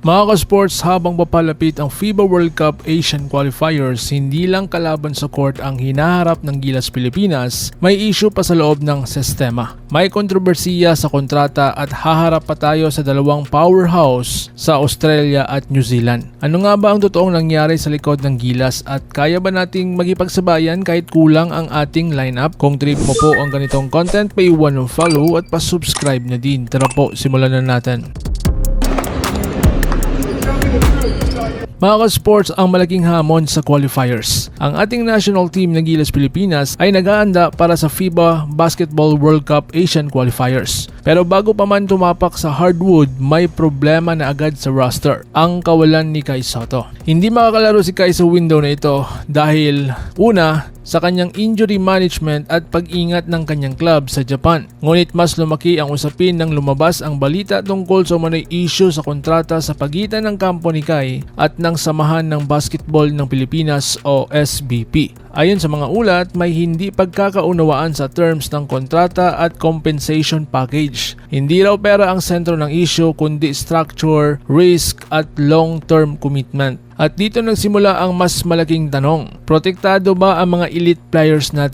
Mga ka-sports, habang papalapit ang FIBA World Cup Asian Qualifiers, hindi lang kalaban sa court ang hinaharap ng Gilas Pilipinas, may issue pa sa loob ng sistema. May kontrobersiya sa kontrata at haharap pa tayo sa dalawang powerhouse sa Australia at New Zealand. Ano nga ba ang totoong nangyari sa likod ng Gilas at kaya ba nating magipagsabayan kahit kulang ang ating lineup? Kung trip mo po ang ganitong content, pa-iwan ng follow at pa-subscribe na din. Tara po, simulan na natin. Mga ka-sports, ang malaking hamon sa qualifiers. Ang ating national team ng Gilas Pilipinas ay nag-aanda para sa FIBA Basketball World Cup Asian Qualifiers. Pero bago pa man tumapak sa hardwood, may problema na agad sa roster, ang kawalan ni Kai Sotto. Hindi makakalaro si Kai sa window na ito dahil una, sa kanyang injury management at pag-ingat ng kanyang club sa Japan. Ngunit mas lumaki ang usapin nang lumabas ang balita tungkol sa umano'y issue sa kontrata sa pagitan ng kampo ni Kai at ng Samahan ng Basketball ng Pilipinas o SBP. Ayon sa mga ulat, may hindi pagkakaunawaan sa terms ng kontrata at compensation package. Hindi raw pera ang sentro ng issue kundi structure, risk at long-term commitment. At dito nagsimula ang mas malaking tanong. Protektado ba ang mga elite players natin?